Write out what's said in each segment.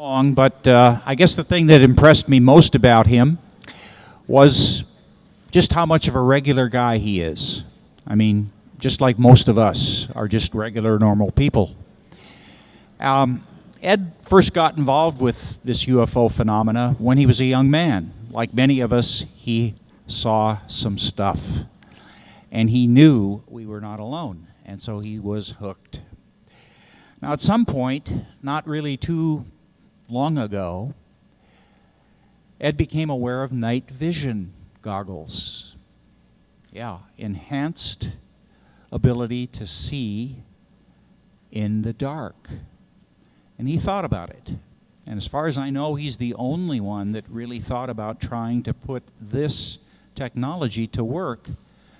long, but I guess the thing that impressed me most about him was just how much of a regular guy he is. I mean, just like most of us are just regular, normal people. Ed first got involved with this UFO phenomena when he was a young man. Like many of us, he saw some stuff, and he knew we were not alone, and so he was hooked. Now, at some point, not really too long ago, Ed became aware of night vision goggles. Yeah, enhanced ability to see in the dark. And he thought about it. And as far as I know, he's the only one that really thought about trying to put this technology to work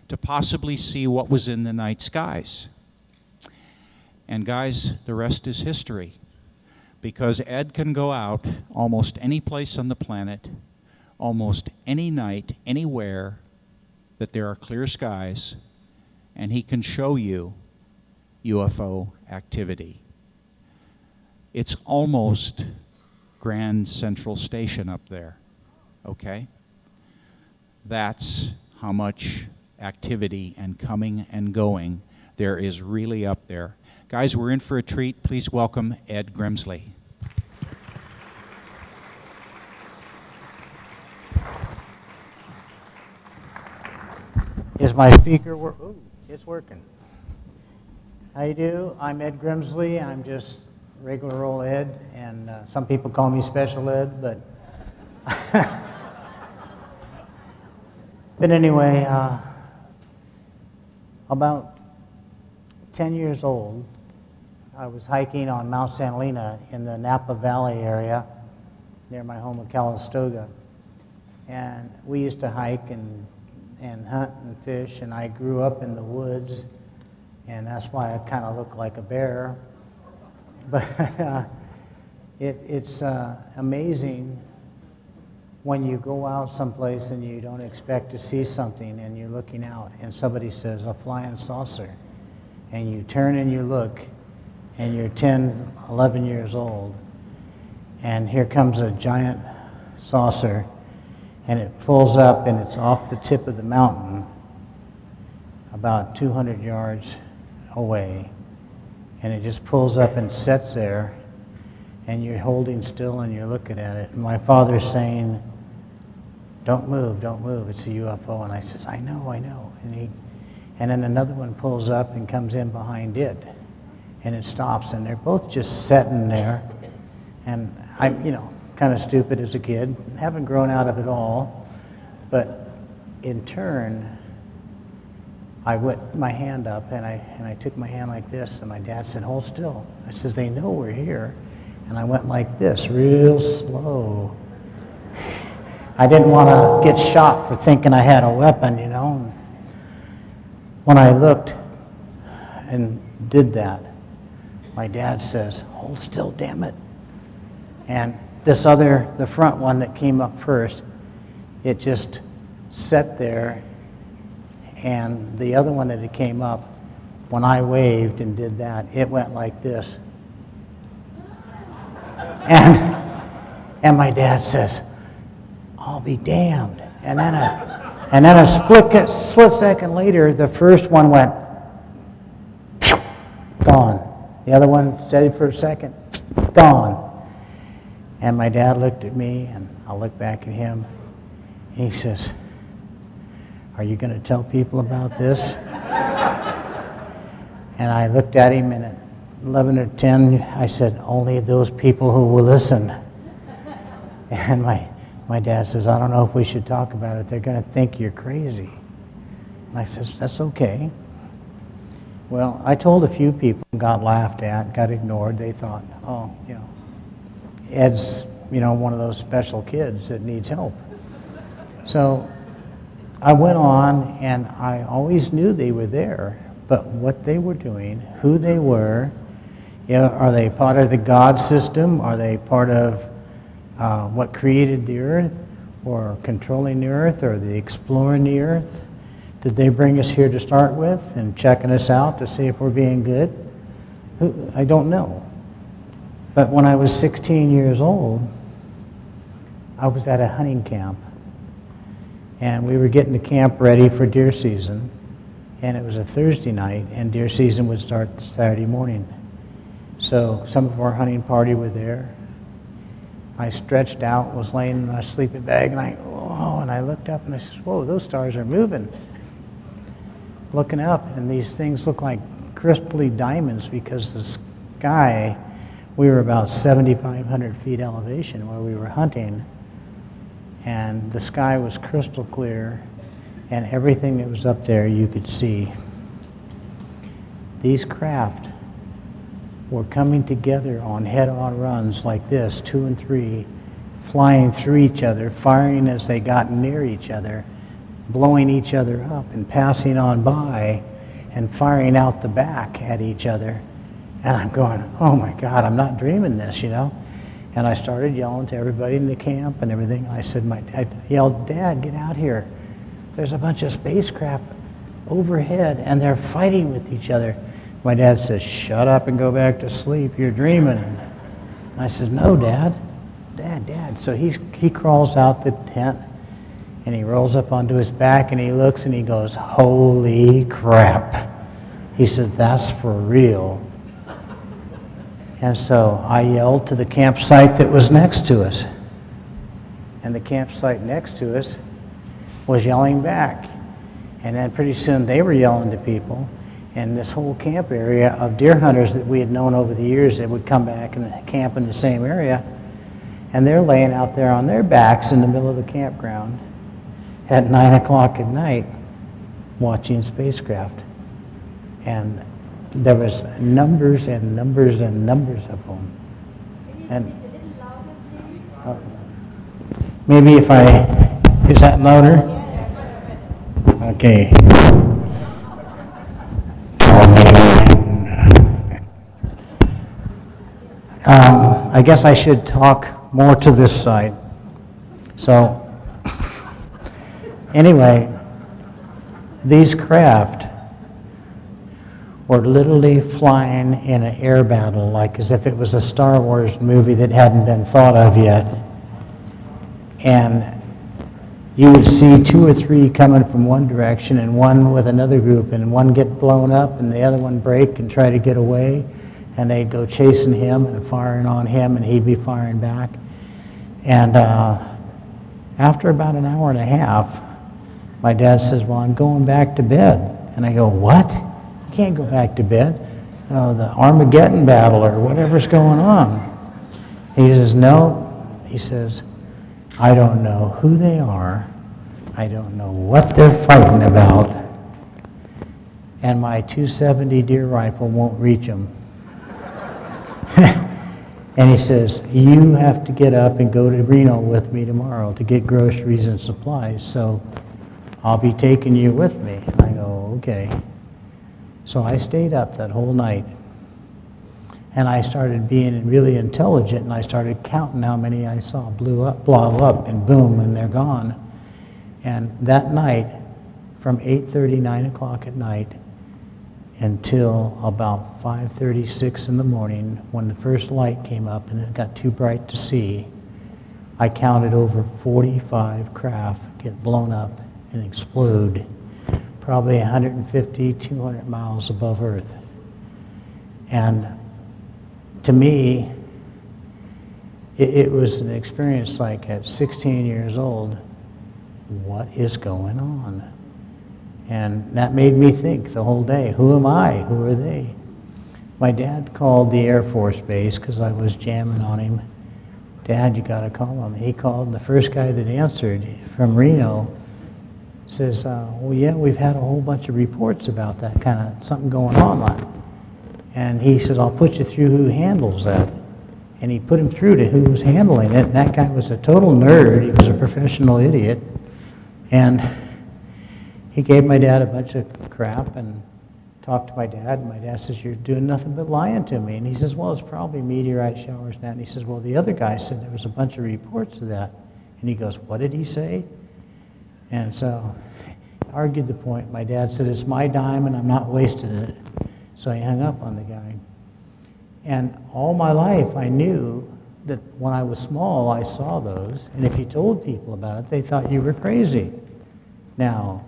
to possibly see what was in the night skies. And guys, the rest is history. Because Ed can go out almost any place on the planet, almost any night, anywhere that there are clear skies, and he can show you UFO activity. It's almost Grand Central Station up there, okay? That's how much activity and coming and going there is really up there. Guys, we're in for a treat. Please welcome Ed Grimsley. Is my speaker working? Ooh, it's working. How you do? I'm Ed Grimsley. I'm just regular old Ed, and some people call me Special Ed, but but anyway, about 10 years old, I was hiking on Mount Santa Helena in the Napa Valley area near my home in Calistoga, and we used to hike and hunt and fish, and I grew up in the woods, and that's why I kind of look like a bear. But it's amazing when you go out someplace and you don't expect to see something, and you're looking out, and somebody says, a flying saucer, and you turn and you look, and you're 10, 11 years old, and here comes a giant saucer, and it pulls up, and it's off the tip of the mountain about 200 yards away, and it just pulls up and sits there, and you're holding still and you're looking at it, and my father's saying, don't move, it's a UFO. And I says, I know, and then another one pulls up and comes in behind it, and it stops, and they're both just sitting there, and I'm, kind of stupid as a kid, haven't grown out of it all, but in turn, I put my hand up, and I took my hand like this, and my dad said, hold still. I says, they know we're here. And I went like this, real slow. I didn't want to get shot for thinking I had a weapon, When I looked and did that, my dad says, hold still, damn it. And the front one that came up first, it just sat there, and the other one that it came up, when I waved and did that, it went like this. And my dad says, I'll be damned. And then a split second later, the first one went, gone. The other one stayed for a second, gone. And my dad looked at me, and I looked back at him. He says, are you going to tell people about this? And I looked at him, and at 11 or 10, I said, only those people who will listen. And my dad says, I don't know if we should talk about it. They're going to think you're crazy. And I says, that's okay. Well, I told a few people, got laughed at, got ignored. They thought, oh, Ed's, one of those special kids that needs help. So I went on, and I always knew they were there, but what they were doing, who they were, are they part of the God system? Are they part of what created the earth, or controlling the earth, or are they exploring the earth? Did they bring us here to start with and checking us out to see if we're being good? I don't know. But when I was 16 years old, I was at a hunting camp. And we were getting the camp ready for deer season. And it was a Thursday night, and deer season would start Saturday morning. So some of our hunting party were there. I stretched out, was laying in my sleeping bag, and I looked up and I said, whoa, those stars are moving. Looking up, and these things look like crystally diamonds because the sky, we were about 7,500 feet elevation where we were hunting, and the sky was crystal clear, and everything that was up there you could see. These craft were coming together on head-on runs like this, 2 and 3, flying through each other, firing as they got near each other, blowing each other up and passing on by and firing out the back at each other. And I'm going, oh my God, I'm not dreaming this, you know? And I started yelling to everybody in the camp and everything. I yelled, Dad, get out here. There's a bunch of spacecraft overhead and they're fighting with each other. My dad says, shut up and go back to sleep, you're dreaming. And I says, no, Dad. So he crawls out the tent and he rolls up onto his back and he looks and he goes, holy crap. He said, that's for real. And so I yelled to the campsite that was next to us. And the campsite next to us was yelling back. And then pretty soon they were yelling to people. And this whole camp area of deer hunters that we had known over the years that would come back and camp in the same area, and they're laying out there on their backs in the middle of the campground at 9 o'clock at night watching spacecraft. And there was numbers and numbers and numbers of them. And maybe if is that louder? Okay. I guess I should talk more to this side. So, anyway, these craft were literally flying in an air battle, like as if it was a Star Wars movie that hadn't been thought of yet. And you would see 2 or 3 coming from one direction and one with another group, and one get blown up and the other one break and try to get away. And they'd go chasing him and firing on him, and he'd be firing back. And after about an hour and a half, my dad says, well, I'm going back to bed. And I go, what? You can't go back to bed. Oh, the Armageddon battle or whatever's going on. He says, no. He says, I don't know who they are. I don't know what they're fighting about. And my .270 deer rifle won't reach them. And he says, you have to get up and go to Reno with me tomorrow to get groceries and supplies, so I'll be taking you with me. And I go, okay. So I stayed up that whole night, and I started being really intelligent, and I started counting how many I saw blow up, and boom, and they're gone. And that night, from 8:30, 9 o'clock at night, until about 5:36 in the morning, when the first light came up and it got too bright to see, I counted over 45 craft get blown up and explode, probably 150, 200 miles above Earth. And to me, it was an experience like at 16 years old, what is going on? And that made me think the whole day, who am I? Who are they? My dad called the Air Force Base because I was jamming on him. Dad, you got to call him. He called, and the first guy that answered from Reno says, well, yeah, we've had a whole bunch of reports about that kind of something going on. And he said, I'll put you through who handles that. And he put him through to who was handling it. And that guy was a total nerd. He was a professional idiot. And he gave my dad a bunch of crap and talked to my dad, and my dad says, you're doing nothing but lying to me. And he says, well, it's probably meteorite showers and that. And he says, well, the other guy said there was a bunch of reports of that. And he goes, what did he say? And so I argued the point. My dad said, it's my dime and I'm not wasting it. So he hung up on the guy. And all my life I knew that when I was small I saw those, and if you told people about it, they thought you were crazy. Now,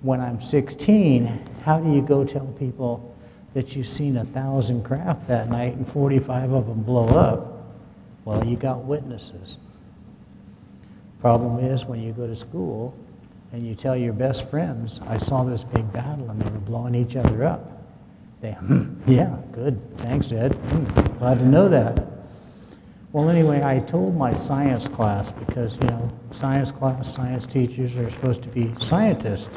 when I'm 16, how do you go tell people that you've seen 1,000 craft that night and 45 of them blow up? Well, you got witnesses. Problem is, when you go to school and you tell your best friends, I saw this big battle and they were blowing each other up. They, yeah, good, thanks, Ed. Glad to know that. Well, anyway, I told my science class, because, you know, science class, science teachers are supposed to be scientists.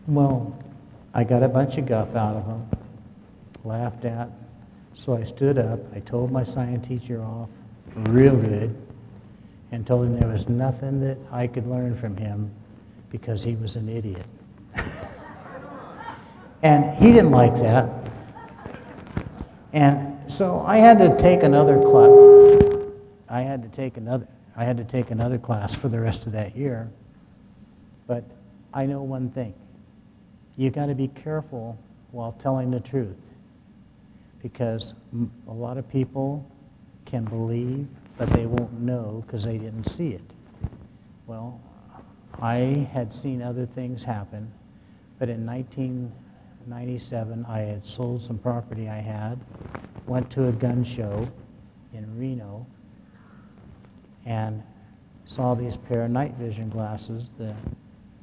Well, I got a bunch of guff out of them, laughed at. So I stood up, I told my science teacher off real good, and told him there was nothing that I could learn from him because he was an idiot. And he didn't like that. And so I had to take another class. I had to take another class for the rest of that year. But I know one thing. You got to be careful while telling the truth, because a lot of people can believe, but they won't know because they didn't see it. Well, I had seen other things happen, but in 1997, I had sold some property I had, went to a gun show in Reno, and saw these pair of night vision glasses, the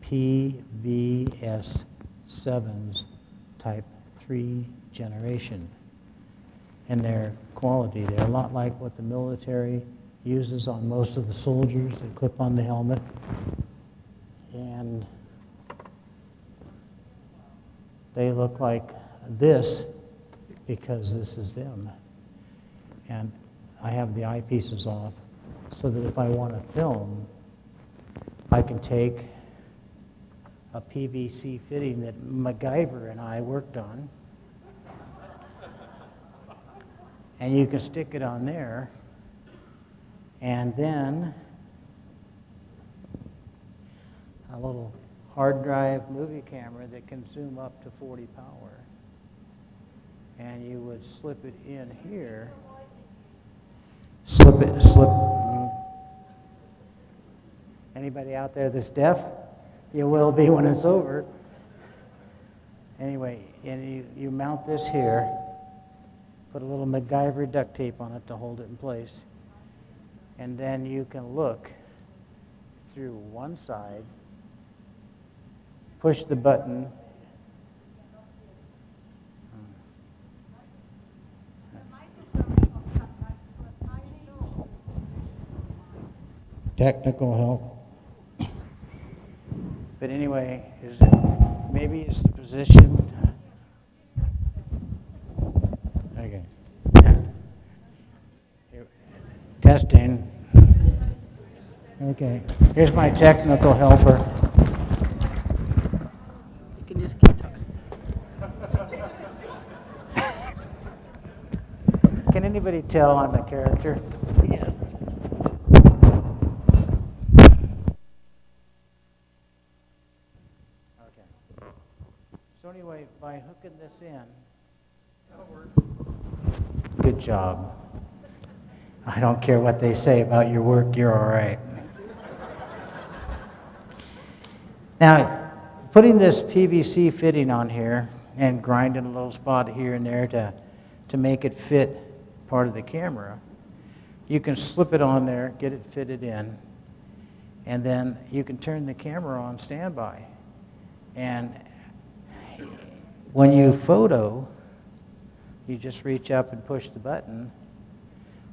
PVS-7s type 3 generation. And their quality, they're a lot like what the military uses on most of the soldiers that clip on the helmet. And they look like this because this is them. And I have the eyepieces off so that if I want to film, I can take a PVC fitting that MacGyver and I worked on, and you can stick it on there, and then a little hard drive movie camera that can zoom up to 40 power, and you would slip it in here, slip. Anybody out there that's deaf? You will be when it's over. Anyway, and you mount this here, put a little MacGyver duct tape on it to hold it in place, and then you can look through one side, push the button, technical help. But anyway, maybe it's the position. Okay. Testing. Okay. Here's my technical helper. You can just keep talking. Can anybody tell I'm a character? Yes. Okay. So anyway, by hooking this in, that'll work. Good job. I don't care what they say about your work, you're all right. Now, putting this PVC fitting on here and grinding a little spot here and there to make it fit part of the camera, you can slip it on there, get it fitted in, and then you can turn the camera on standby. And when you photo, you just reach up and push the button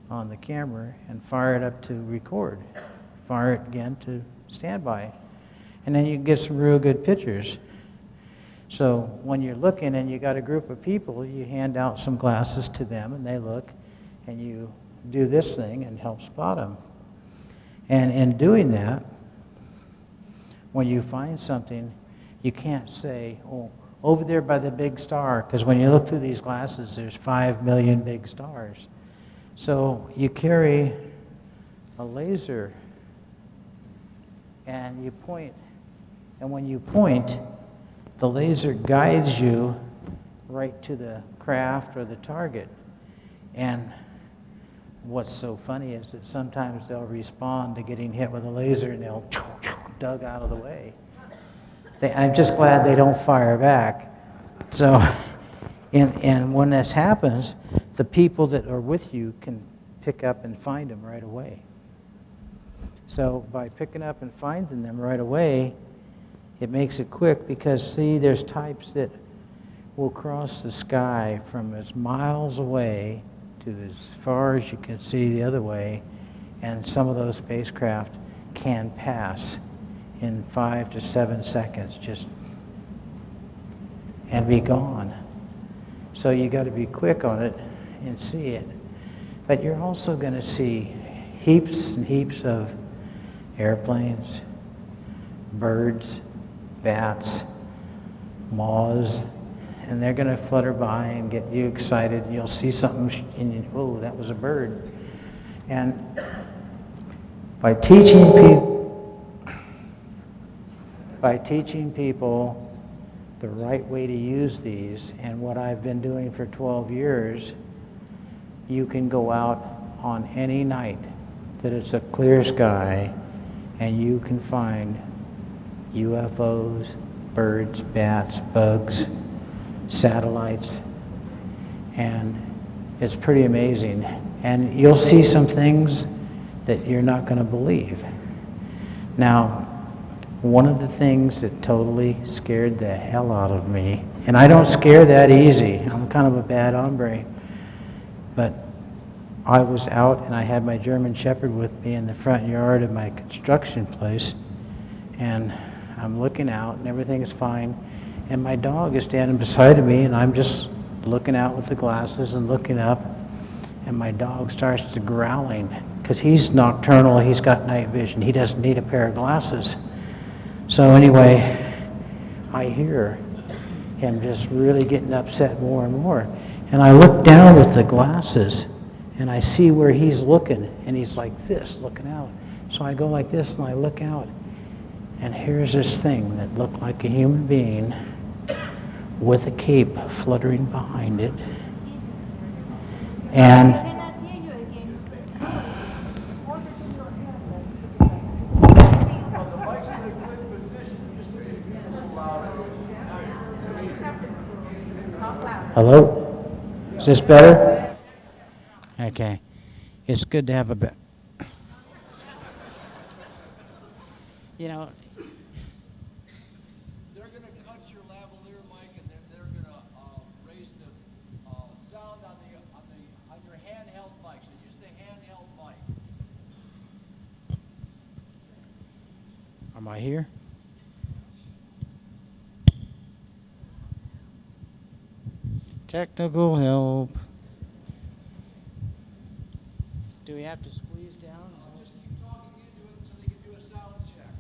on the camera and fire it up to record. Fire it again to standby. And then you can get some real good pictures. So when you're looking and you got a group of people, you hand out some glasses to them and they look, and you do this thing and help spot them. And in doing that, when you find something, you can't say, oh, over there by the big star, because when you look through these glasses, there's 5 million big stars. So you carry a laser and you point, and when you point, the laser guides you right to the craft or the target. And what's so funny is that sometimes they'll respond to getting hit with a laser and they'll dug out of the way. I'm just glad they don't fire back. So, and when this happens, the people that are with you can pick up and find them right away. So by picking up and finding them right away, it makes it quick because, see, there's types that will cross the sky from as miles away to as far as you can see the other way, and some of those spacecraft can pass in 5 to 7 seconds just and be gone. So you got to be quick on it and see it. But you're also going to see heaps and heaps of airplanes, birds, bats, moths, and they're going to flutter by and get you excited. You'll see something and you, oh, that was a bird. And by teaching people the right way to use these, and what I've been doing for 12 years, you can go out on any night that it's a clear sky and you can find UFOs, birds, bats, bugs, satellites, and it's pretty amazing. And you'll see some things that you're not going to believe. Now, one of the things that totally scared the hell out of me, and I don't scare that easy, I'm kind of a bad hombre, but I was out and I had my German Shepherd with me in the front yard of my construction place, and I'm looking out and everything is fine, and my dog is standing beside me and I'm just looking out with the glasses and looking up, and my dog starts to growling because he's nocturnal, he's got night vision, he doesn't need a pair of glasses. So anyway, I hear him just really getting upset more and more, and I look down with the glasses and I see where he's looking, and he's like this, looking out. So I go like this and I look out, and here's this thing that looked like a human being with a cape fluttering behind it. And hello? Is this better? Okay. It's good to have a bit. You know, they're going to cut your lavalier mic, and then they're going to raise the sound on your handheld mic. So use the handheld mic. am I here? Technical help. Do we have to squeeze down? Just keep talking into it so they can do a sound check.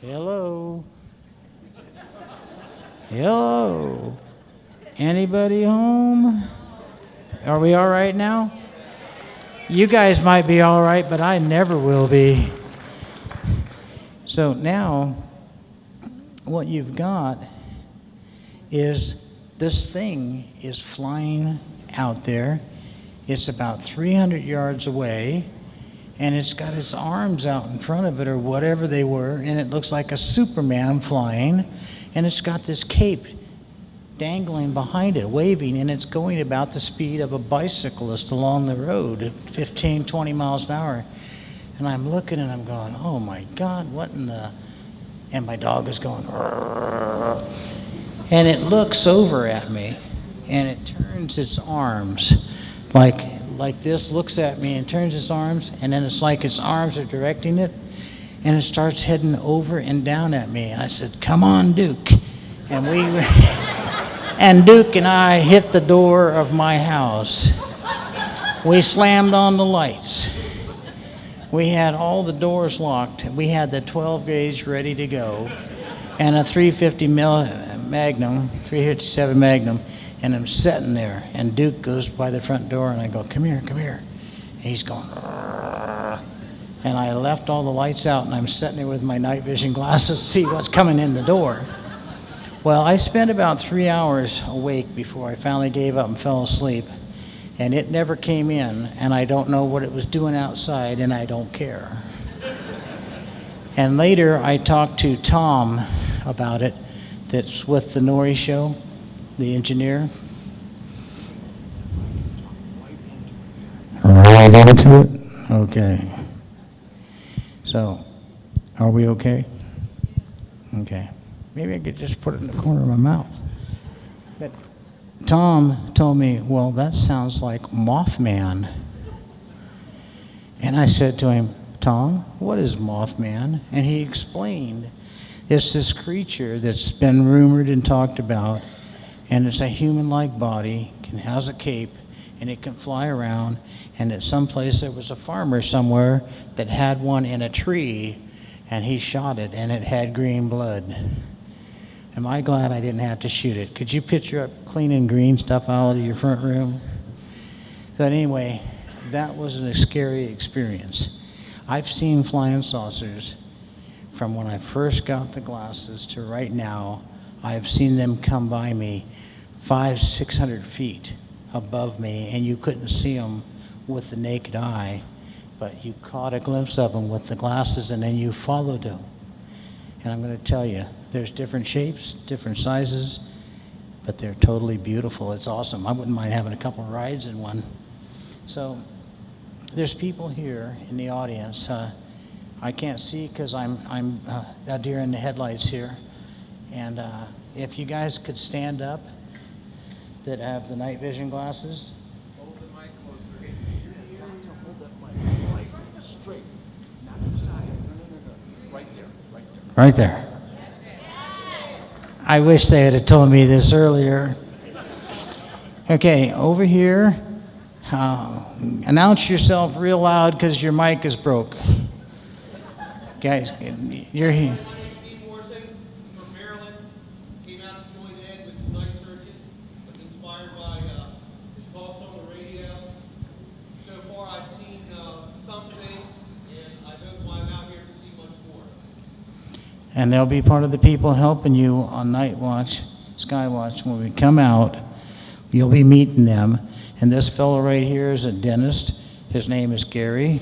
Hello? Hello? Anybody home? Are we all right now? You guys might be all right, but I never will be. So now, what you've got is this thing is flying out there. It's about 300 yards away, and it's got its arms out in front of it or whatever they were, and it looks like a Superman flying, and it's got this cape dangling behind it, waving, and it's going about the speed of a bicyclist along the road, 15, 20 miles an hour. And I'm looking and I'm going, oh my God, what in the... And my dog is going, "Rrrr." And it looks over at me, and it turns its arms like this, looks at me and turns its arms, and then it's like its arms are directing it, and it starts heading over and down at me. And I said, come on, Duke. And and Duke and I hit the door of my house. We slammed on the lights. We had all the doors locked. We had the 12 gauge ready to go, and a 350 Magnum, 357 Magnum, and I'm sitting there, and Duke goes by the front door, and I go, come here, come here. And he's going, "Rrrr." And I left all the lights out, and I'm sitting there with my night vision glasses to see what's coming in the door. Well, I spent about 3 hours awake before I finally gave up and fell asleep, and it never came in, and I don't know what it was doing outside, and I don't care. And later, I talked to Tom about it, that's with the Nori show, the engineer. Right into it? Okay. So, are we okay? Okay. Maybe I could just put it in the corner of my mouth. But Tom told me, well, that sounds like Mothman. And I said to him, Tom, what is Mothman? And he explained, it's this creature that's been rumored and talked about, and it's a human-like body, has a cape, and it can fly around, and at some place there was a farmer somewhere that had one in a tree, and he shot it, and it had green blood. Am I glad I didn't have to shoot it? Could you picture up cleaning green stuff out of your front room? But anyway, that was a scary experience. I've seen flying saucers from when I first got the glasses to right now. I've seen them come by me 500-600 feet above me, and you couldn't see them with the naked eye, but you caught a glimpse of them with the glasses, and then you followed them. And I'm going to tell you, there's different shapes, different sizes, but they're totally beautiful. It's awesome. I wouldn't mind having a couple of rides in one. So there's people here in the audience. I can't see because I'm a deer in the headlights here. And if you guys could stand up that have the night vision glasses. Hold the mic closer. You got to hold that mic right straight, not to the side. No. Right there, right there. Right there. I wish they had told me this earlier. Okay, over here. Announce yourself real loud because your mic is broke. Guys, you're here. From Maryland, came out to join Ed with his night searches, was inspired by his talks on the radio. So far I've seen some things, and I hope while I'm out here to see much more. And they'll be part of the people helping you on Night Watch, Sky Watch. When we come out, you'll be meeting them. And this fellow right here is a dentist. His name is Gary,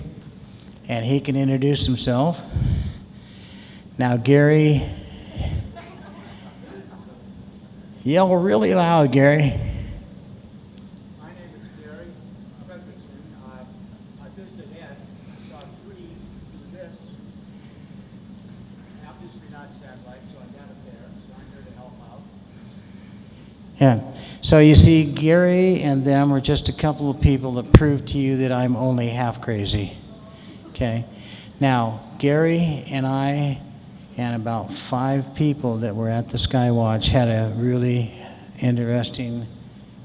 and he can introduce himself. Now, Gary, yell really loud, Gary. My name is Gary Fredrickson. I visited Ed. I saw 3 do this. Obviously not satellite, so I got it there. So I'm here to help out. Yeah. So you see, Gary and them are just a couple of people that prove to you that I'm only half crazy. Okay. Now, Gary and I and about 5 people that were at the Skywatch had a really interesting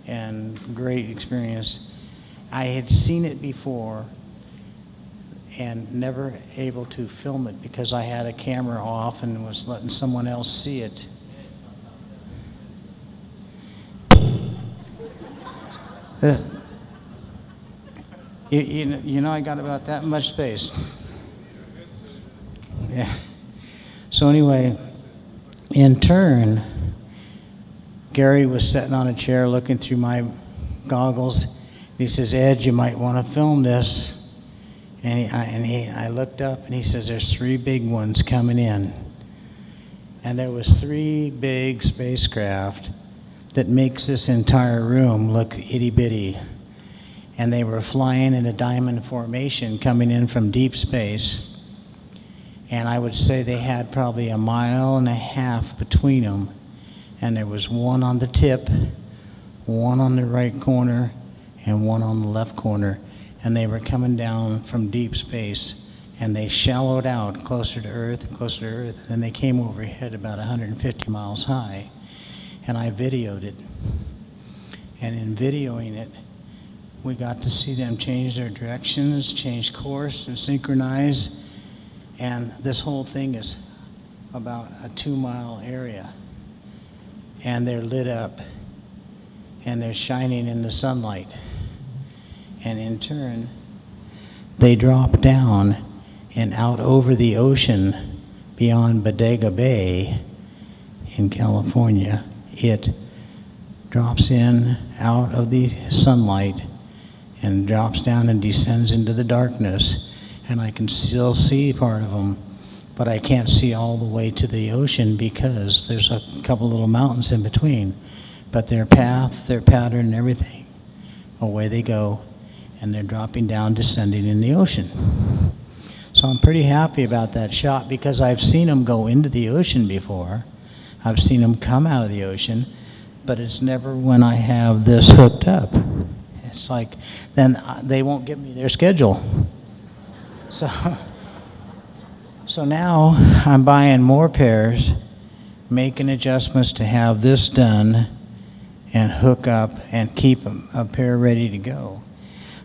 and great experience. I had seen it before and never able to film it because I had a camera off and was letting someone else see it. You know I got about that much space. Yeah. So anyway, in turn, Gary was sitting on a chair looking through my goggles. He says, Ed, you might want to film this. And I looked up and he says, there's 3 big ones coming in. And there was 3 big spacecraft that makes this entire room look itty-bitty. And they were flying in a diamond formation coming in from deep space. And I would say they had probably 1.5 miles between them. And there was one on the tip, one on the right corner, and one on the left corner. And they were coming down from deep space. And they shallowed out closer to Earth, and they came overhead about 150 miles high. And I videoed it. And in videoing it, we got to see them change their directions, change course, and synchronize. And this whole thing is about a 2-mile area. And they're lit up. And they're shining in the sunlight. And in turn, they drop down and out over the ocean beyond Bodega Bay. in California. It drops in out of the sunlight and drops down and descends into the darkness, and I can still see part of them, but I can't see all the way to the ocean because there's a couple little mountains in between. But their path, their pattern, and everything, away they go, and they're dropping down, descending in the ocean. So I'm pretty happy about that shot because I've seen them go into the ocean before. I've seen them come out of the ocean, but it's never when I have this hooked up. It's like, then they won't give me their schedule. So now I'm buying more pairs, making adjustments to have this done and hook up and keep a pair ready to go.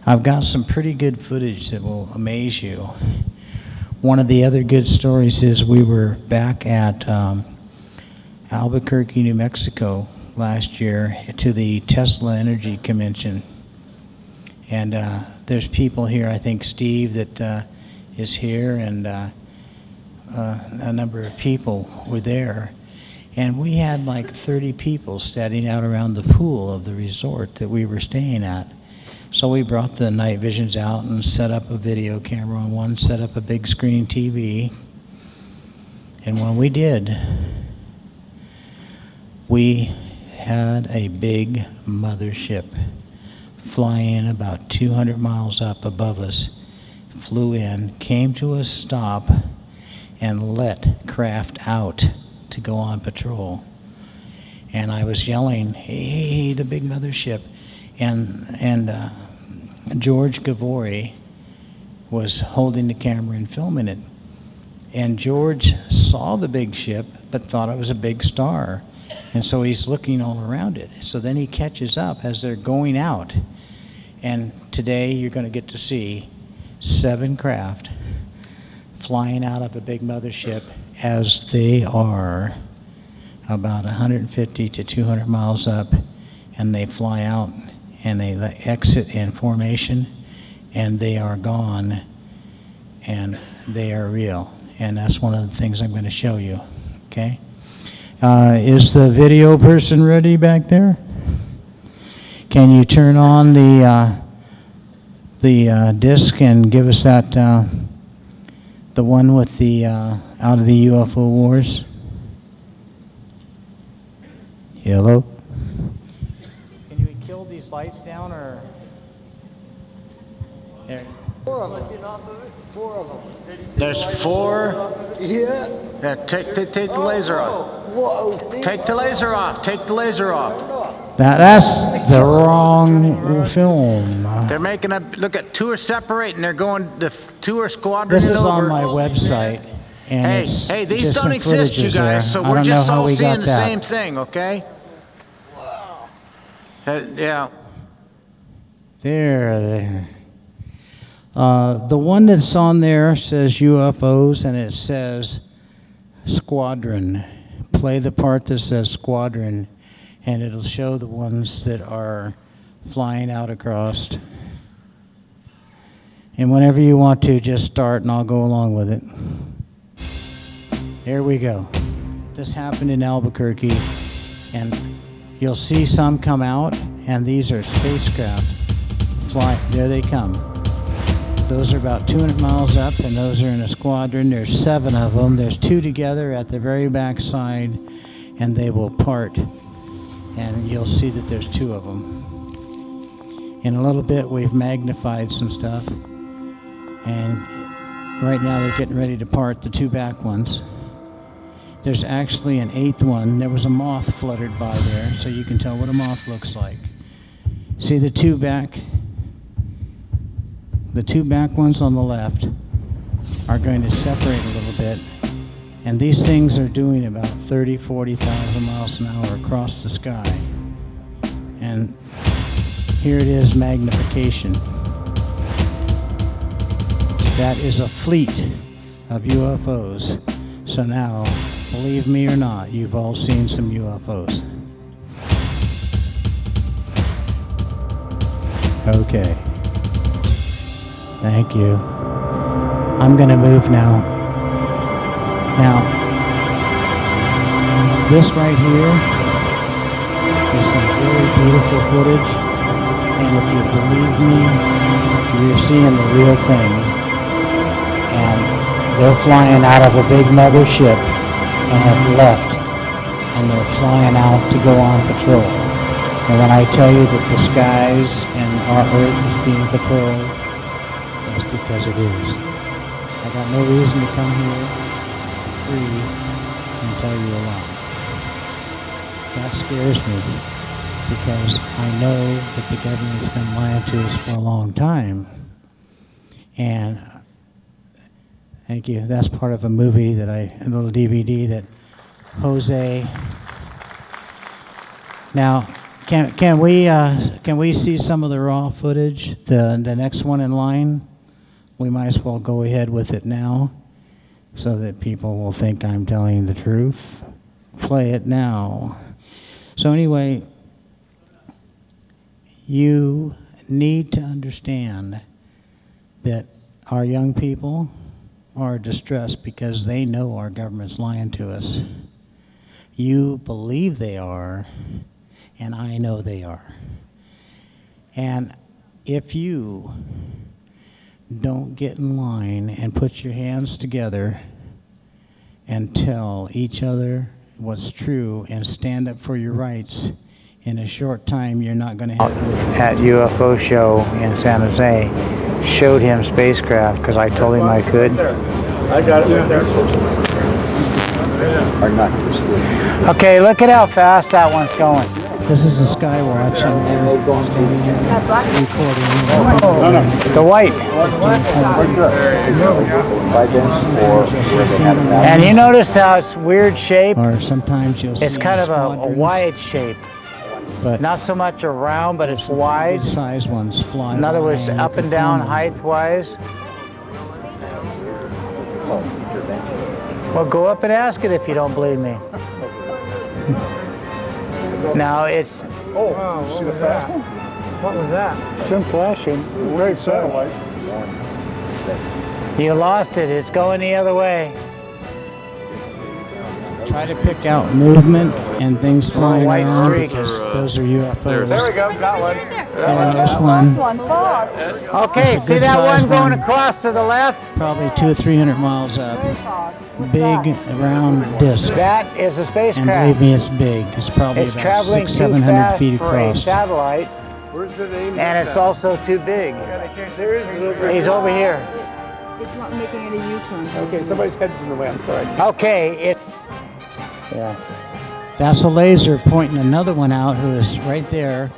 I've got some pretty good footage that will amaze you. One of the other good stories is we were back at Albuquerque, New Mexico last year to the Tesla Energy Convention. And there's people here, I think Steve that is here, and a number of people were there. And we had like 30 people standing out around the pool of the resort that we were staying at. So we brought the night visions out and set up a video camera on one, set up a big screen TV. And when we did, we had a big mothership flying about 200 miles up above us, flew in, came to a stop, and let craft out to go on patrol. And I was yelling, hey, the big mothership. And George Gavori was holding the camera and filming it. And George saw the big ship, but thought it was a big star. And so he's looking all around it. So then he catches up as they're going out. And today you're going to get to see 7 craft flying out of a big mothership as they are about 150 to 200 miles up, and they fly out and they exit in formation, and they are gone, and they are real. And that's one of the things I'm going to show you, okay? Is the video person ready back there? Can you turn on the disc and give us that, the one with the out of the UFO wars? Hello? Can you kill these lights down, or? There. 4 of them. 4 of them. There's 4. Yeah. Yeah, take the laser off. Whoa. Take the laser off. Take the laser off. That's the wrong film. They're making a look at 2 are separating. They're going. The 2 are squadroning This is over. on my website. And Hey, it's hey, these just don't some exist, you footages there. guys. So I we're don't know just how all we seeing got the that. same thing, okay? Yeah. There. The one that's on there says UFOs, and it says squadron. Play the part that says squadron, and it'll show the ones that are flying out across. And whenever you want to, just start and I'll go along with it. There we go. This happened in Albuquerque, and you'll see some come out, and these are spacecraft. Fly, there they come. Those are about 200 miles up, and those are in a squadron. There's 7 of them. There's 2 together at the very back side, and they will part. And you'll see that there's 2 of them. In a little bit, we've magnified some stuff. And right now, they're getting ready to part the 2 back ones. There's actually an 8th one. There was a moth fluttered by there, so you can tell what a moth looks like. See the 2 back? The 2 back ones on the left are going to separate a little bit, and these things are doing about 30, 40,000 miles an hour across the sky. And here it is, magnification. That is a fleet of UFOs. So now, believe me or not, you've all seen some UFOs. Okay. Thank you. I'm going to move now. Now, This right here is some very beautiful footage, and if you believe me, you're seeing the real thing. And they're flying out of a big mothership and have left, and they're flying out to go on patrol. And when I tell you that the skies and our Earth is being patrolled, that's because it is. I got no reason to come here free and tell you a lie. That scares me because I know that the government's been lying to us for a long time. And thank you. That's part of a movie that a little DVD that Jose. Now, can we see some of the raw footage? The next one in line. We might as well go ahead with it now, so that people will think I'm telling the truth. Play it now. So anyway, you need to understand that our young people are distressed because they know our government's lying to us. You believe they are, and I know they are. And if you don't get in line and put your hands together and tell each other what's true and stand up for your rights, in a short time you're not going to have... At UFO show in San Jose, showed him spacecraft because I told him I could. I got it right there. Are not this good. Okay, look at how fast that one's going. This is a Skywatch and they're recording. The white. And you notice how it's weird shape? Or sometimes you'll see it's kind of a wide shape. But not so much a round, but it's wide. Size ones fly. In other words, up and down height-wise. Well, go up and ask it if you don't believe me. Now it's... Oh, wow, see the fast one? What was that? Some flashing. Great satellite. You lost it. It's going the other way. Try to pick out movement and things flying around because those are UFOs. There we go, got one. There's one. Okay, see that one going across to the left? Probably 200 or 300 miles up. Big round disc. That is a spacecraft. And believe me, it's big. It's probably about 600-700 feet across. It's satellite. Where's the name? And it's also too big. He's over here. It's not making any U-turn. Okay, somebody's head's in the way, I'm sorry. Okay, yeah. That's a laser pointing another one out who is right there,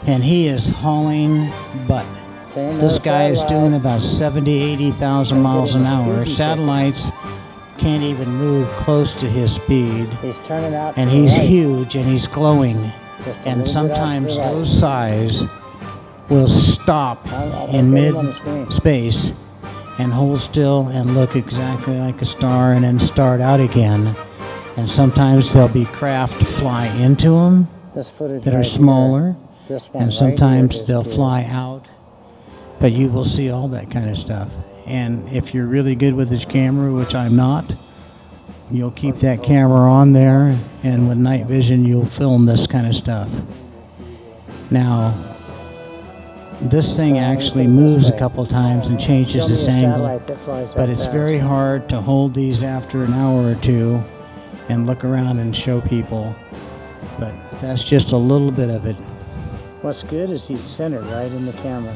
and he is hauling butt. This guy is doing about 80,000 miles an hour. Satellites can't even move close to his speed. He's turning out, and he's huge and he's glowing. And sometimes those size will stop in mid-space and hold still and look exactly like a star and then start out again. And sometimes there'll be craft fly into them that are smaller, and sometimes they'll fly out. But you will see all that kind of stuff. And if you're really good with this camera, which I'm not, you'll keep that camera on there, and with night vision you'll film this kind of stuff. Now, this thing actually moves a couple times and changes its angle, but it's very hard to hold these after an hour or two and look around and show people. But that's just a little bit of it. What's good is he's centered right in the camera.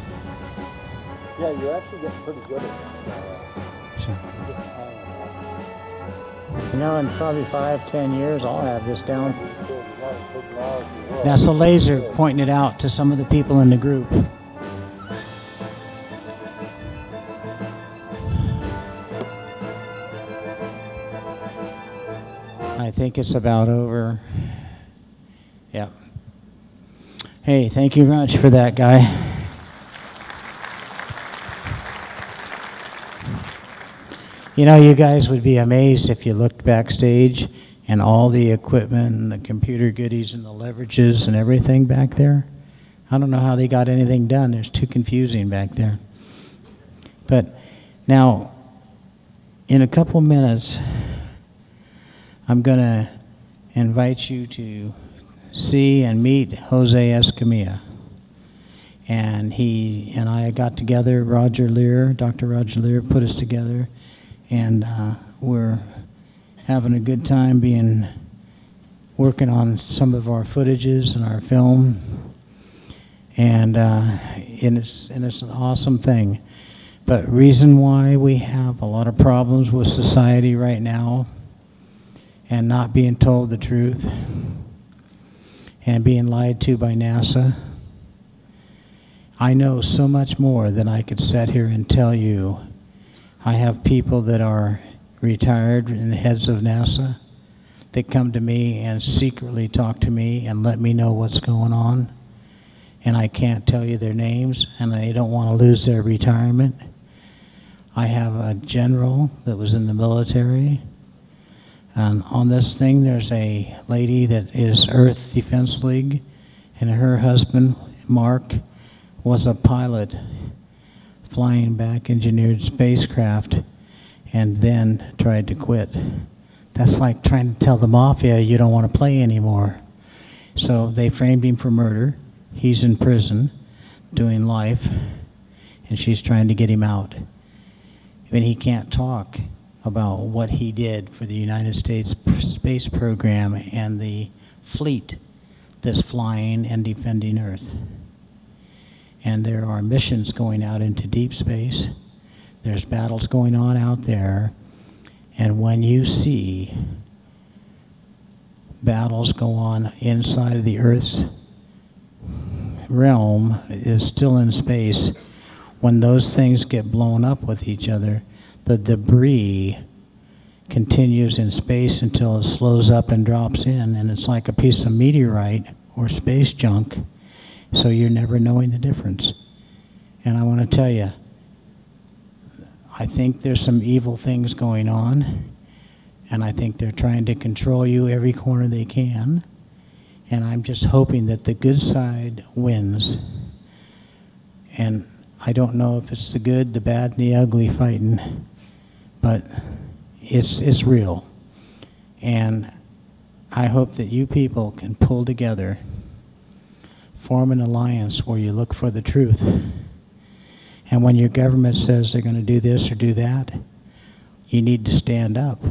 Yeah, you actually get pretty good at it. So, you know, in probably 5-10 years, I'll have this down. That's a laser pointing it out to some of the people in the group. I think it's about over. Yep. Hey, thank you very much for that, guy. You know, you guys would be amazed if you looked backstage and all the equipment and the computer goodies and the leverages and everything back there. I don't know how they got anything done. It's too confusing back there. But now, in a couple minutes, I'm going to invite you to see and meet Jose Escamilla. And he and I got together, Dr. Roger Lear put us together, and we're having a good time working on some of our footages and our film. And it's an awesome thing. But reason why we have a lot of problems with society right now and not being told the truth and being lied to by NASA, I know so much more than I could sit here and tell you. I have people that are retired and heads of NASA that come to me and secretly talk to me and let me know what's going on. And I can't tell you their names, and they don't want to lose their retirement. I have a general that was in the military. And on this thing, there's a lady that is Earth Defense League, and her husband, Mark, was a pilot flying back engineered spacecraft and then tried to quit. That's like trying to tell the mafia you don't want to play anymore. So they framed him for murder. He's in prison doing life, and she's trying to get him out. And he can't talk about what he did for the United States space program and the fleet that's flying and defending Earth. And there are missions going out into deep space. There's battles going on out there. And when you see battles go on inside of the Earth's realm, is still in space, when those things get blown up with each other, the debris continues in space until it slows up and drops in, and it's like a piece of meteorite or space junk, so you're never knowing the difference. And I want to tell you, I think there's some evil things going on, and I think they're trying to control you every corner they can, and I'm just hoping that the good side wins. And I don't know if it's the good, the bad, and the ugly fighting, but it's real. And I hope that you people can pull together, form an alliance where you look for the truth. And when your government says they're going to do this or do that, you need to stand up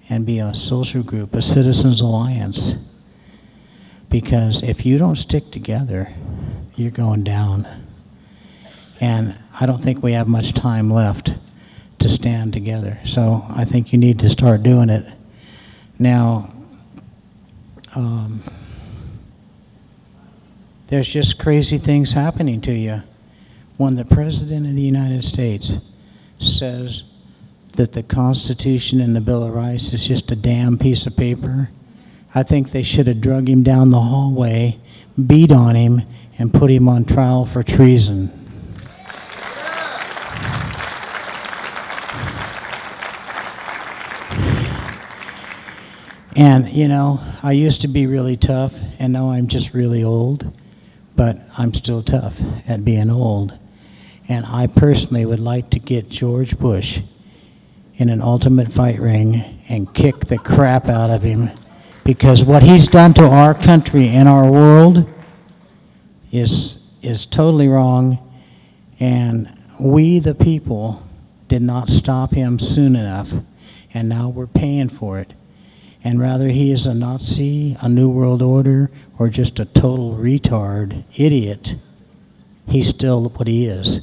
and be a social group, a citizens alliance. Because if you don't stick together, you're going down. And I don't think we have much time left to stand together. So I think you need to start doing it. Now, there's just crazy things happening to you. When the President of the United States says that the Constitution and the Bill of Rights is just a damn piece of paper, I think they should have drug him down the hallway, beat on him, and put him on trial for treason. And, you know, I used to be really tough, and now I'm just really old, but I'm still tough at being old. And I personally would like to get George Bush in an ultimate fight ring and kick the crap out of him, because what he's done to our country and our world is totally wrong, and we, the people, did not stop him soon enough, and now we're paying for it. And rather he is a Nazi, a New World Order, or just a total retard, idiot, he's still what he is.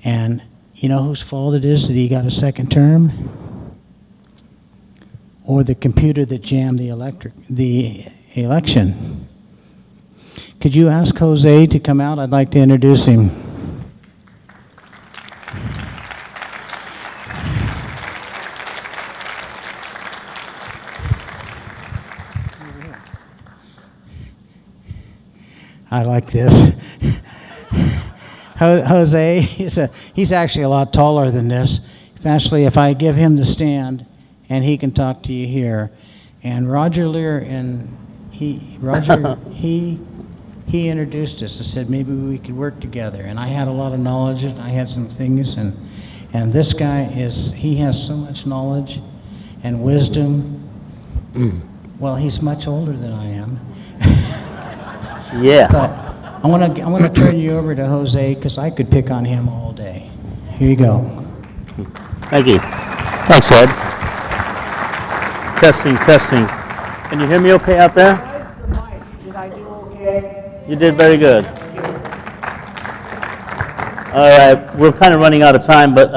And you know whose fault it is that he got a second term? Or the computer that jammed the election. Could you ask Jose to come out? I'd like to introduce him. I like this. Jose, he's actually a lot taller than this. Actually, if I give him the stand, and he can talk to you here. And Roger Lear, he introduced us and said maybe we could work together. And I had a lot of knowledge, and I had some things, and this guy he has so much knowledge and wisdom. Well, he's much older than I am. Yeah. But I want to turn you over to Jose because I could pick on him all day. Here you go. Thank you. Thanks, Ed. Testing, testing. Can you hear me okay out there? The mic. Did I do okay? You did very good. All right, we're kind of running out of time, but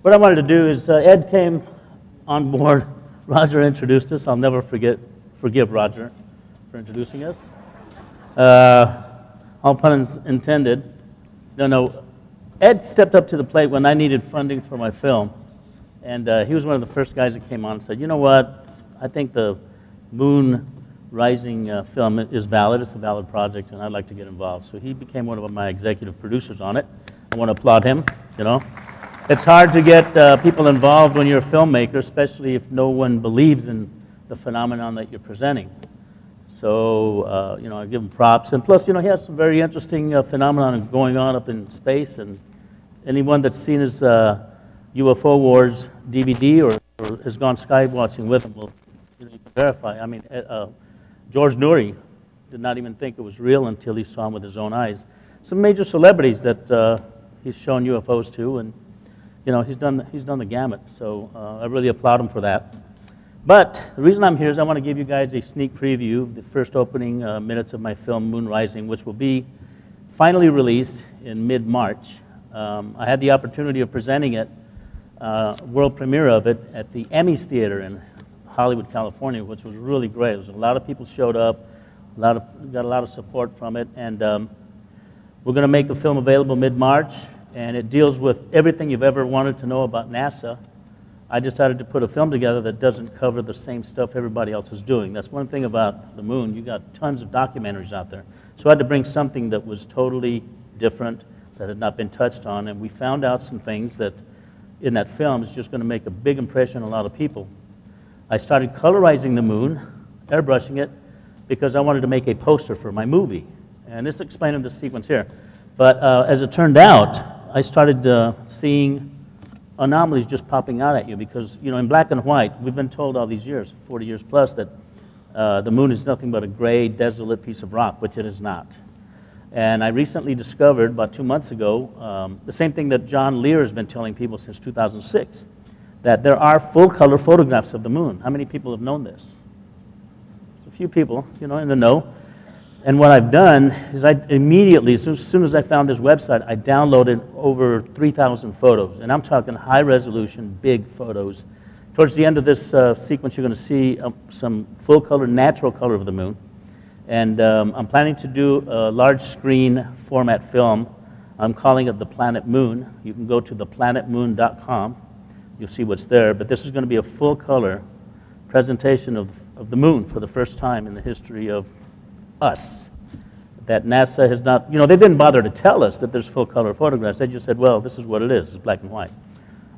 what I wanted to do is Ed came on board. Roger introduced us. I'll never forgive Roger for introducing us. All puns intended. No. Ed stepped up to the plate when I needed funding for my film, and he was one of the first guys that came on and said, you know what, I think the moon rising film is valid. It's a valid project, and I'd like to get involved. So he became one of my executive producers on it. I want to applaud him, you know. It's hard to get people involved when you're a filmmaker, especially if no one believes in the phenomenon that you're presenting. So, you know, I give him props. And plus, you know, he has some very interesting phenomenon going on up in space. And anyone that's seen his UFO Wars DVD or has gone sky watching with him will, you know, you can verify. I mean, George Noory did not even think it was real until he saw him with his own eyes. Some major celebrities that he's shown UFOs to, and you know, he's done the gamut. So I really applaud him for that. But the reason I'm here is I want to give you guys a sneak preview of the first opening minutes of my film Moon Rising, which will be finally released in mid-March. I had the opportunity of presenting it, world premiere of it, at the Emmys Theater in Hollywood, California, which was really great. There was a lot of people showed up, got a lot of support from it, and we're going to make the film available mid-March, and it deals with everything you've ever wanted to know about NASA. I decided to put a film together that doesn't cover the same stuff everybody else is doing. That's one thing about the moon. You got tons of documentaries out there. So I had to bring something that was totally different, that had not been touched on, and we found out some things that in that film is just going to make a big impression on a lot of people. I started colorizing the moon, airbrushing it, because I wanted to make a poster for my movie. And this is explaining the sequence here. But as it turned out, I started seeing anomalies just popping out at you because, you know, in black and white, we've been told all these years, 40 years plus, that the moon is nothing but a gray, desolate piece of rock, which it is not. And I recently discovered, about 2 months ago, the same thing that John Lear has been telling people since 2006, that there are full-color photographs of the moon. How many people have known this? A few people, you know, in the know. And what I've done is I immediately, as soon as I found this website, I downloaded over 3,000 photos. And I'm talking high-resolution, big photos. Towards the end of this sequence, you're going to see some full-color, natural color of the moon. And I'm planning to do a large-screen format film. I'm calling it The Planet Moon. You can go to theplanetmoon.com. You'll see what's there. But this is going to be a full-color presentation of the moon for the first time in the history of us. That NASA has not, you know, they didn't bother to tell us that there's full-color photographs. They just said, well, this is what it is. It's black and white.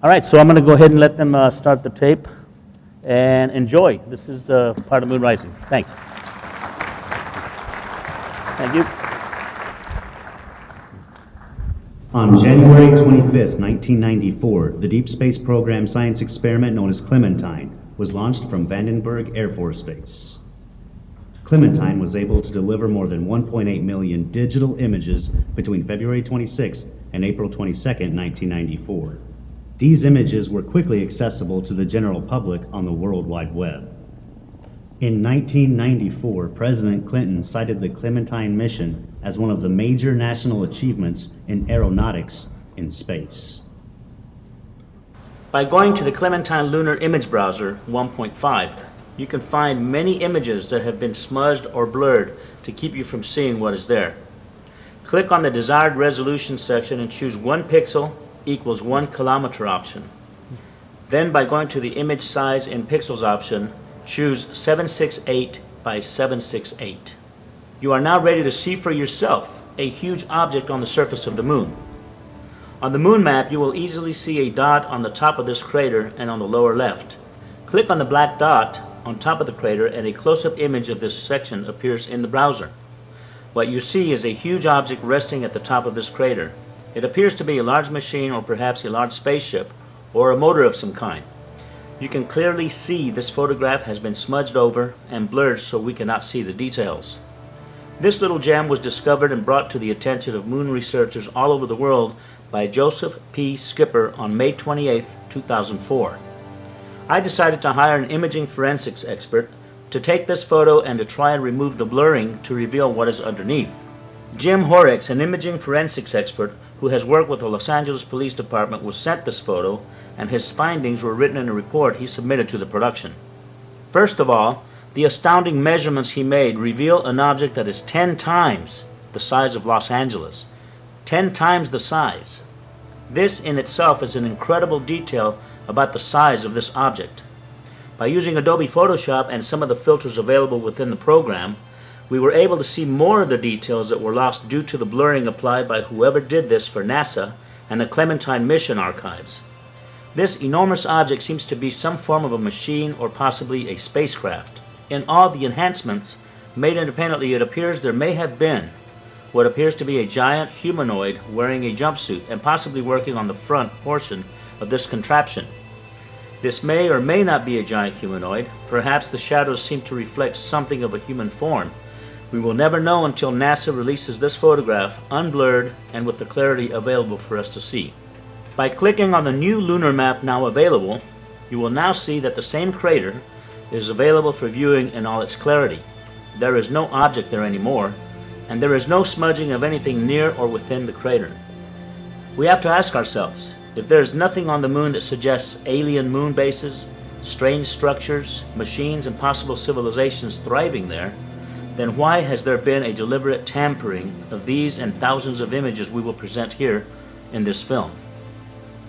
All right, so I'm going to go ahead and let them start the tape and enjoy. This is part of Moon Rising. Thanks. Thank you. On January 25th, 1994, the deep space program science experiment known as Clementine was launched from Vandenberg Air Force Base. Clementine was able to deliver more than 1.8 million digital images between February 26th and April 22nd, 1994. These images were quickly accessible to the general public on the World Wide Web. In 1994, President Clinton cited the Clementine mission as one of the major national achievements in aeronautics in space. By going to the Clementine Lunar Image Browser 1.5, you can find many images that have been smudged or blurred to keep you from seeing what is there. Click on the desired resolution section and choose 1 pixel equals 1 kilometer option. Then by going to the image size in pixels option, choose 768 by 768. You are now ready to see for yourself a huge object on the surface of the moon. On the moon map, you will easily see a dot on the top of this crater and on the lower left. Click on the black dot on top of the crater and a close-up image of this section appears in the browser. What you see is a huge object resting at the top of this crater. It appears to be a large machine or perhaps a large spaceship or a motor of some kind. You can clearly see this photograph has been smudged over and blurred so we cannot see the details. This little gem was discovered and brought to the attention of moon researchers all over the world by Joseph P. Skipper on May 28, 2004. I decided to hire an imaging forensics expert to take this photo and to try and remove the blurring to reveal what is underneath. Jim Horrocks, an imaging forensics expert who has worked with the Los Angeles Police Department, was sent this photo, and his findings were written in a report he submitted to the production. First of all, the astounding measurements he made reveal an object that is 10 times the size of Los Angeles. 10 times the size. This in itself is an incredible detail about the size of this object. By using Adobe Photoshop and some of the filters available within the program, we were able to see more of the details that were lost due to the blurring applied by whoever did this for NASA and the Clementine mission archives. This enormous object seems to be some form of a machine or possibly a spacecraft. In all the enhancements made independently, it appears there may have been what appears to be a giant humanoid wearing a jumpsuit and possibly working on the front portion of this contraption. This may or may not be a giant humanoid. Perhaps the shadows seem to reflect something of a human form. We will never know until NASA releases this photograph unblurred and with the clarity available for us to see. By clicking on the new lunar map now available, you will now see that the same crater is available for viewing in all its clarity. There is no object there anymore, and there is no smudging of anything near or within the crater. We have to ask ourselves, if there is nothing on the moon that suggests alien moon bases, strange structures, machines, and possible civilizations thriving there, then why has there been a deliberate tampering of these and thousands of images we will present here in this film?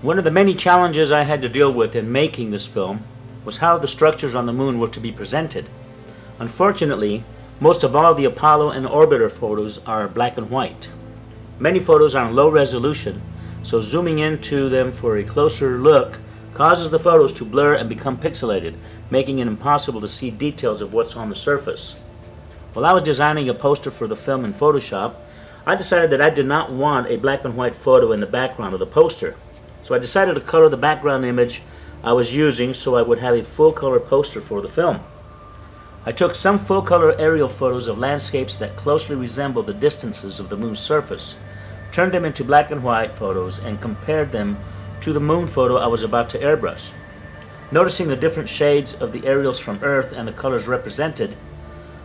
One of the many challenges I had to deal with in making this film was how the structures on the moon were to be presented. Unfortunately, most of all the Apollo and orbiter photos are black and white. Many photos are in low resolution, so zooming into them for a closer look causes the photos to blur and become pixelated, making it impossible to see details of what's on the surface. While I was designing a poster for the film in Photoshop, I decided that I did not want a black and white photo in the background of the poster. So I decided to color the background image I was using so I would have a full color poster for the film. I took some full color aerial photos of landscapes that closely resemble the distances of the moon's surface, turned them into black and white photos, and compared them to the moon photo I was about to airbrush. Noticing the different shades of the aerials from Earth and the colors represented,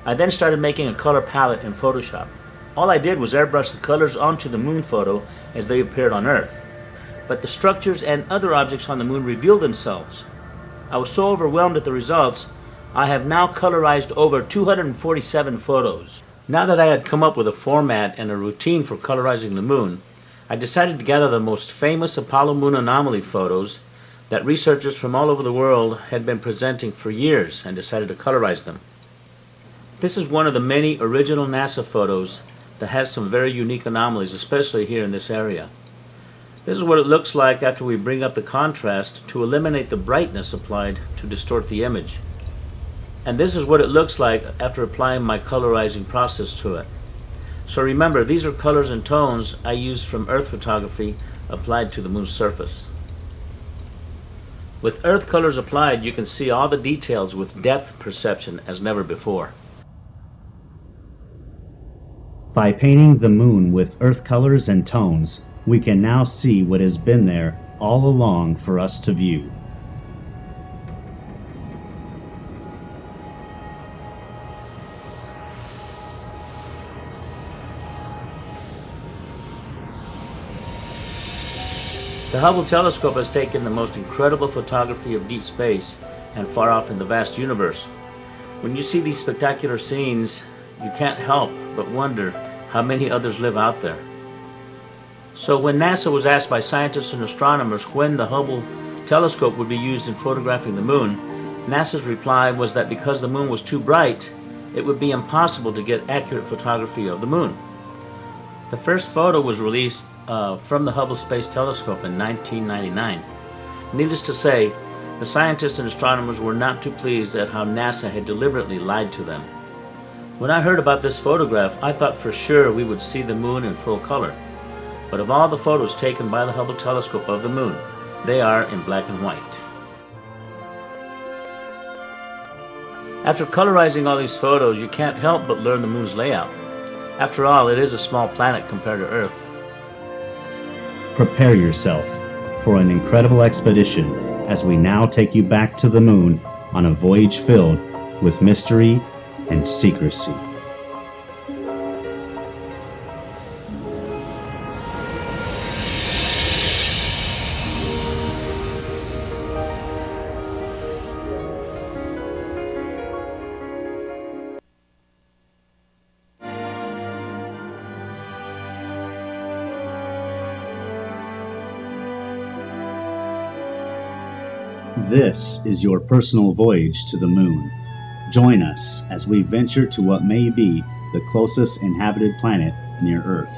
I then started making a color palette in Photoshop. All I did was airbrush the colors onto the moon photo as they appeared on Earth. But the structures and other objects on the moon revealed themselves. I was so overwhelmed at the results, I have now colorized over 247 photos. Now that I had come up with a format and a routine for colorizing the moon, I decided to gather the most famous Apollo moon anomaly photos that researchers from all over the world had been presenting for years and decided to colorize them. This is one of the many original NASA photos that has some very unique anomalies, especially here in this area. This is what it looks like after we bring up the contrast to eliminate the brightness applied to distort the image. And this is what it looks like after applying my colorizing process to it. So remember, these are colors and tones I used from Earth photography applied to the moon's surface. With Earth colors applied, you can see all the details with depth perception as never before. By painting the moon with Earth colors and tones, we can now see what has been there all along for us to view. The Hubble telescope has taken the most incredible photography of deep space and far off in the vast universe. When you see these spectacular scenes, you can't help but wonder how many others live out there. So when NASA was asked by scientists and astronomers when the Hubble telescope would be used in photographing the moon, NASA's reply was that because the moon was too bright, it would be impossible to get accurate photography of the moon. The first photo was released from the Hubble Space Telescope in 1999. Needless to say, the scientists and astronomers were not too pleased at how NASA had deliberately lied to them. When I heard about this photograph, I thought for sure we would see the moon in full color. But of all the photos taken by the Hubble telescope of the moon, they are in black and white. After colorizing all these photos, you can't help but learn the moon's layout. After all, it is a small planet compared to Earth. Prepare yourself for an incredible expedition as we now take you back to the moon on a voyage filled with mystery and secrecy. This is your personal voyage to the moon. Join us as we venture to what may be the closest inhabited planet near Earth.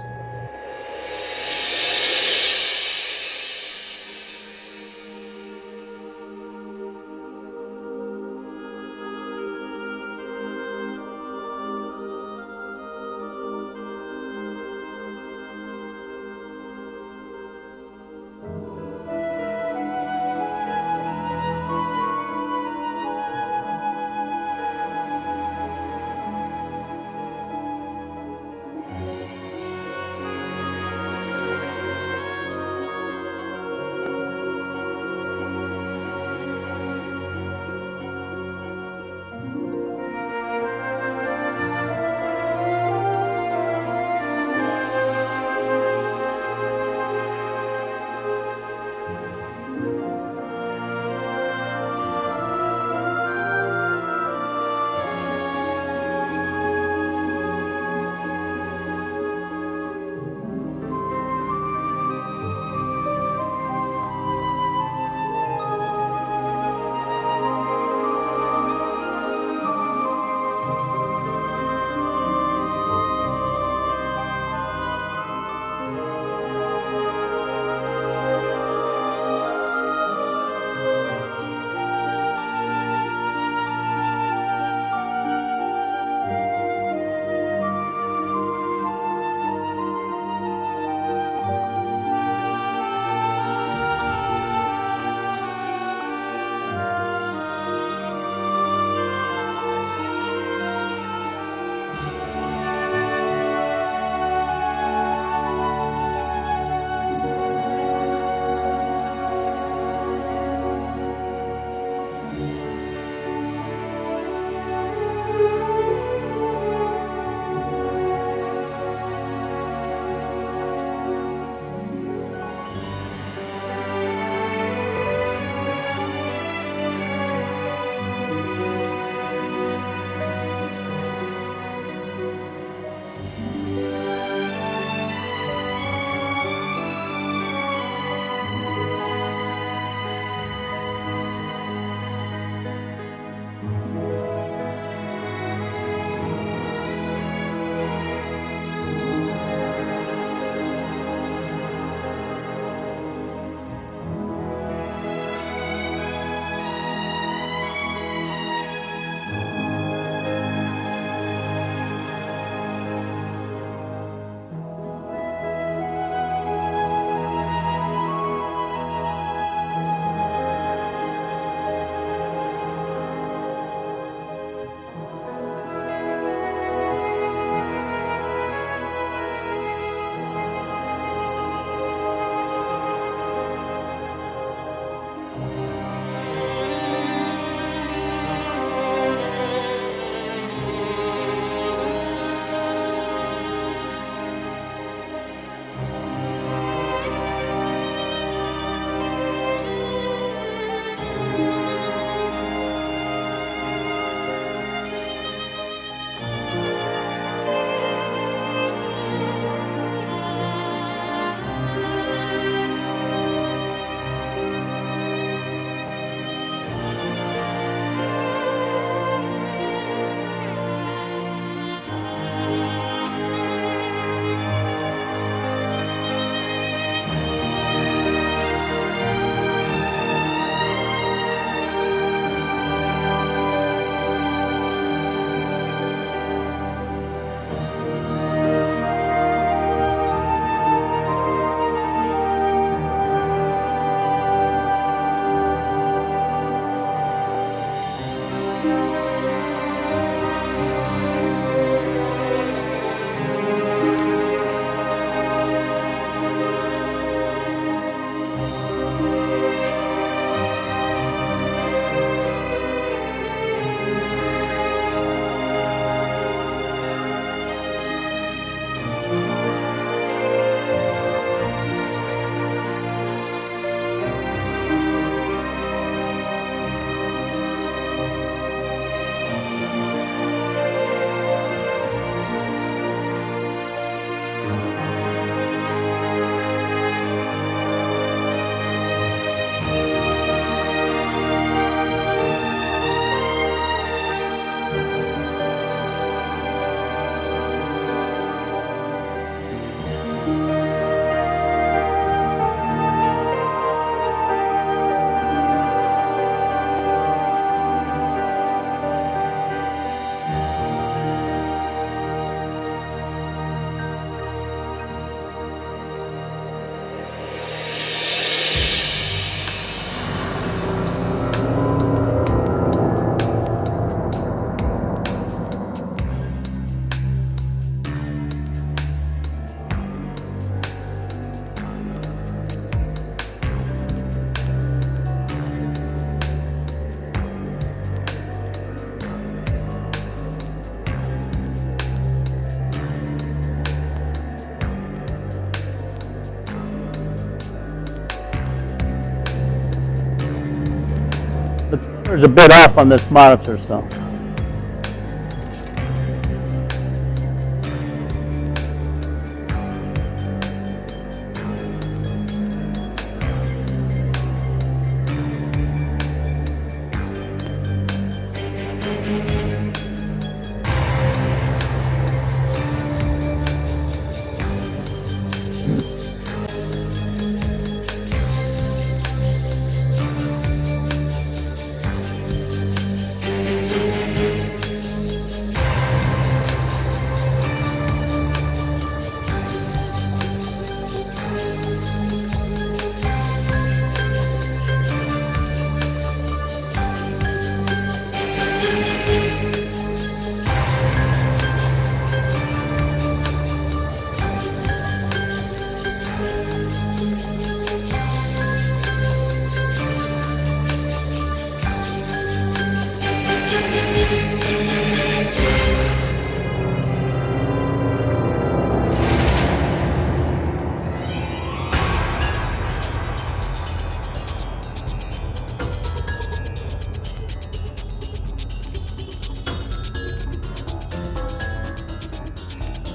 camera's a bit off on this monitor, so.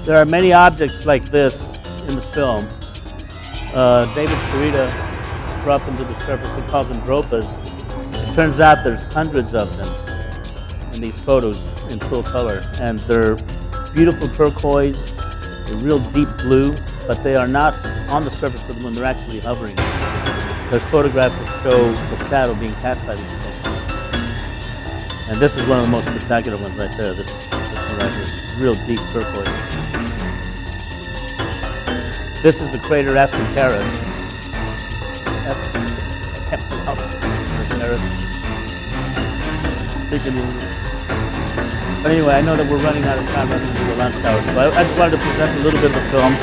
There are many objects like this in the film. David Carita brought them to the surface. He calls them dropas. It turns out there's hundreds of them in these photos in full color. And they're beautiful turquoise, they're real deep blue, but they are not on the surface of the moon. They're actually hovering. There's photographs that show the shadow being cast by these things. And this is one of the most spectacular ones right there. This one right here is real deep turquoise. This is the crater Astracaris. I can't pronounce it. Astracaris. But anyway, I know that we're running out of time running into the lunch hour, so I just wanted to present a little bit of the film.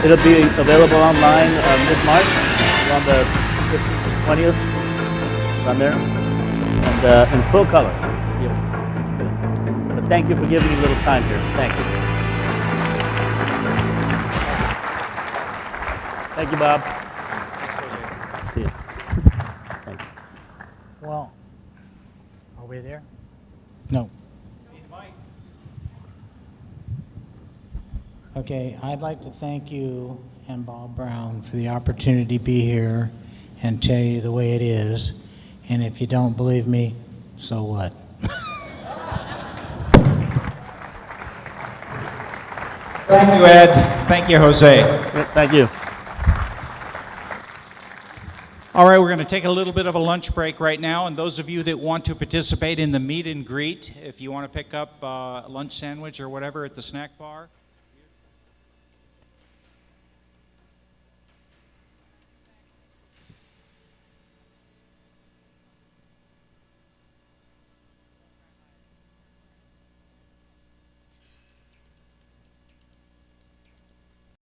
It'll be available online mid-March, around the 15th or 20th, around there, and in full color. But thank you for giving me a little time here. Thank you. Thank you, Bob. See you. Thanks. Well, are we there? No. Okay, I'd like to thank you and Bob Brown for the opportunity to be here and tell you the way it is. And if you don't believe me, so what? Thank you, Ed. Thank you, Jose. Thank you. All right, we're going to take a little bit of a lunch break right now, and those of you that want to participate in the meet and greet, if you want to pick up a lunch sandwich or whatever at the snack bar,